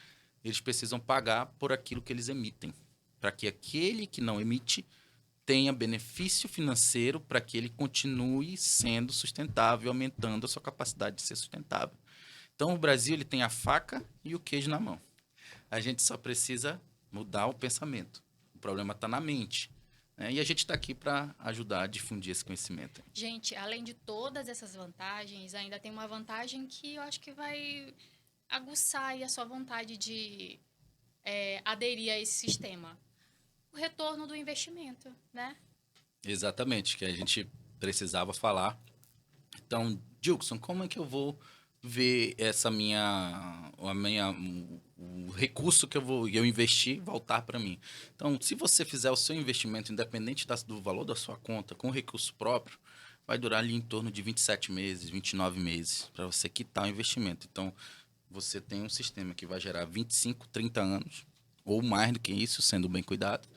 Eles precisam pagar por aquilo que eles emitem, para que aquele que não emite tenha benefício financeiro para que ele continue sendo sustentável, aumentando a sua capacidade de ser sustentável. Então, o Brasil ele tem a faca e o queijo na mão. A gente só precisa mudar o pensamento. O problema está na mente. E a gente está aqui para ajudar a difundir esse conhecimento. Gente, além de todas essas vantagens, ainda tem uma vantagem que eu acho que vai aguçar aí a sua vontade de aderir a esse sistema. O retorno do investimento, Exatamente, que a gente precisava falar. Então, Dilson, como é que eu vou ver o recurso que eu investi voltar para mim? Então, se você fizer o seu investimento, independente do valor da sua conta, com recurso próprio, vai durar ali em torno de 27 meses, 29 meses, para você quitar o investimento. Então, você tem um sistema que vai gerar 25, 30 anos, ou mais do que isso, sendo bem cuidado,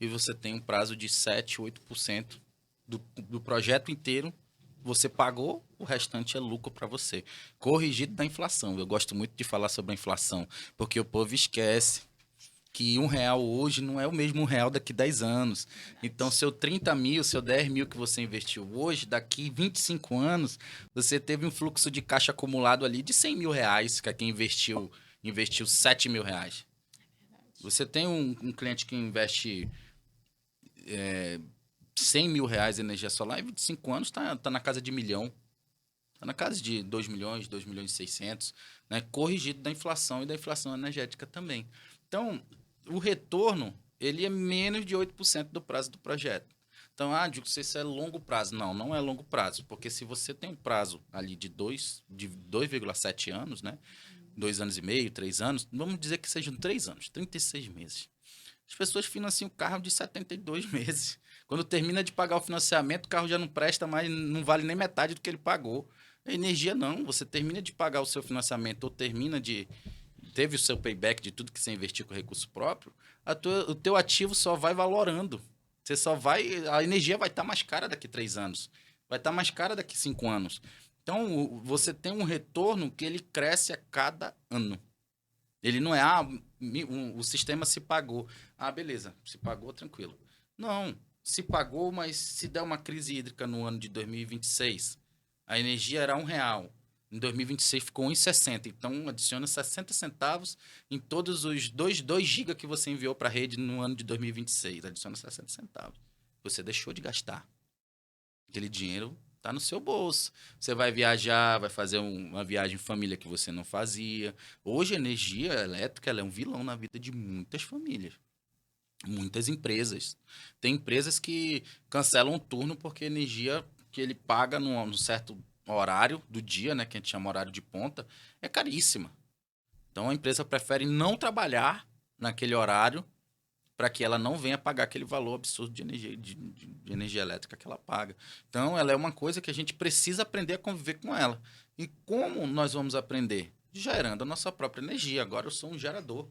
e você tem um prazo de 7, 8% do projeto inteiro. Você pagou, o restante é lucro para você. Corrigido da inflação. Eu gosto muito de falar sobre a inflação, porque o povo esquece que R$ 1 hoje não é o mesmo R$ 1 daqui 10 anos. Então, seu 30 mil, seu 10 mil que você investiu hoje, daqui 25 anos, você teve um fluxo de caixa acumulado ali de R$ 100 mil, que é quem investiu R$ 7 mil. Você tem um cliente que investe R$ 100 mil em energia solar, em 25 anos tá na casa de 1 milhão. Está na casa de 2 milhões, 2 milhões e 600, né? Corrigido da inflação e da inflação energética também. Então, o retorno, ele é menos de 8% do prazo do projeto. Então, digo que isso é longo prazo. Não, não é longo prazo, porque se você tem um prazo ali de 2,7 anos, né? 2 anos e meio, 3 anos, vamos dizer que sejam 3 anos, 36 meses. As pessoas financiam o carro de 72 meses. Quando termina de pagar o financiamento, o carro já não presta mais, não vale nem metade do que ele pagou. A energia não, você termina de pagar o seu financiamento ou teve o seu payback de tudo que você investiu com recurso próprio, o teu ativo só vai valorando. A energia vai estar mais cara daqui 3 anos, vai estar mais cara daqui 5 anos. Então, você tem um retorno que ele cresce a cada ano. Ele não é, o sistema se pagou. Beleza, se pagou, tranquilo. Não, se pagou, mas se der uma crise hídrica no ano de 2026, a energia era R$ 1. Em 2026 ficou 1,60. Então, adiciona 60 centavos em todos os 2 GB que você enviou para a rede no ano de 2026. Adiciona 60 centavos. Você deixou de gastar. Aquele dinheiro está no seu bolso. Você vai viajar, vai fazer uma viagem em família que você não fazia. Hoje, a energia elétrica ela é um vilão na vida de muitas famílias. Muitas empresas. Tem empresas que cancelam o turno porque a energia que ele paga num certo horário do dia, né, que a gente chama horário de ponta, é caríssima. Então a empresa prefere não trabalhar naquele horário para que ela não venha pagar aquele valor absurdo de energia elétrica que ela paga. Então ela é uma coisa que a gente precisa aprender a conviver com ela. E como nós vamos aprender? Gerando a nossa própria energia. Agora eu sou um gerador.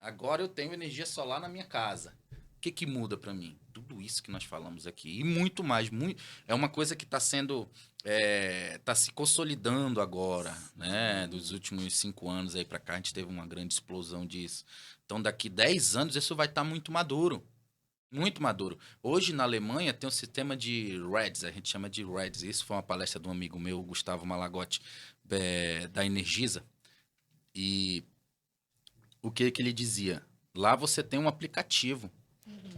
Agora eu tenho energia solar na minha casa. O que muda para mim? Tudo isso que nós falamos aqui. E muito mais. É uma coisa que está sendo. Está se consolidando agora, né? Dos últimos 5 anos aí para cá, a gente teve uma grande explosão disso. Então, daqui 10 anos, isso vai estar muito maduro. Muito maduro. Hoje, na Alemanha, tem um sistema de REDS, a gente chama de REDS. Isso foi uma palestra de um amigo meu, Gustavo Malagotti, da Energisa. E o que ele dizia? Lá você tem um aplicativo.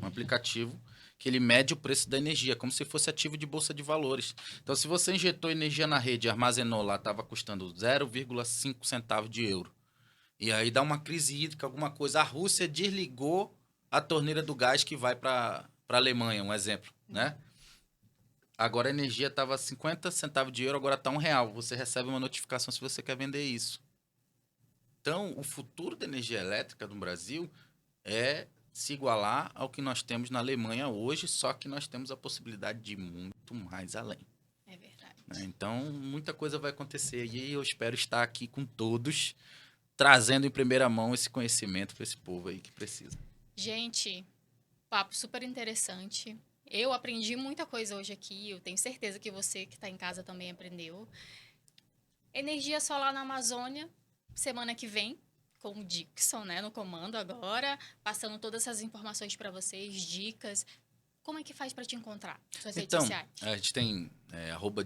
Um aplicativo que ele mede o preço da energia, como se fosse ativo de bolsa de valores. Então, se você injetou energia na rede e armazenou lá, estava custando 0,5 centavos de euro. E aí dá uma crise hídrica, alguma coisa. A Rússia desligou a torneira do gás que vai para a Alemanha, um exemplo, né? Agora a energia estava 50 centavos de euro, agora está R$ 1. Você recebe uma notificação se você quer vender isso. Então, o futuro da energia elétrica no Brasil é se igualar ao que nós temos na Alemanha hoje, só que nós temos a possibilidade de ir muito mais além. É verdade. Então, muita coisa vai acontecer e eu espero estar aqui com todos, trazendo em primeira mão esse conhecimento para esse povo aí que precisa. Gente, papo super interessante. Eu aprendi muita coisa hoje aqui, eu tenho certeza que você que está em casa também aprendeu. Energia solar na Amazônia, semana que vem, com o Dixon, né, no comando agora, passando todas essas informações para vocês, dicas. Como é que faz para te encontrar? Suas redes sociais? A gente tem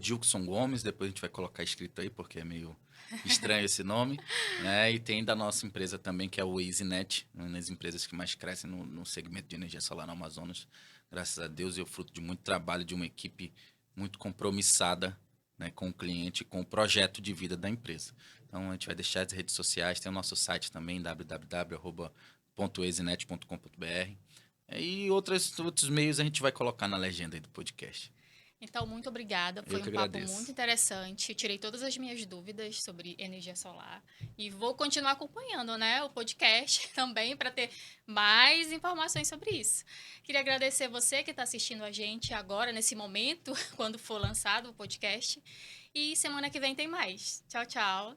@Dilkson Gomes, depois a gente vai colocar escrito aí, porque é meio estranho esse nome, né? E tem da nossa empresa também, que é o EasyNet, uma das empresas que mais crescem no segmento de energia solar no Amazonas. Graças a Deus, e o fruto de muito trabalho de uma equipe muito compromissada, né, com o cliente, com o projeto de vida da empresa. Então, a gente vai deixar as redes sociais, tem o nosso site também, www.easynet.com.br. E outros meios a gente vai colocar na legenda aí do podcast. Então, muito obrigada. Foi um papo muito interessante. Tirei todas as minhas dúvidas sobre energia solar. E vou continuar acompanhando, né, o podcast também para ter mais informações sobre isso. Queria agradecer você que está assistindo a gente agora, nesse momento, quando for lançado o podcast. E semana que vem tem mais. Tchau, tchau.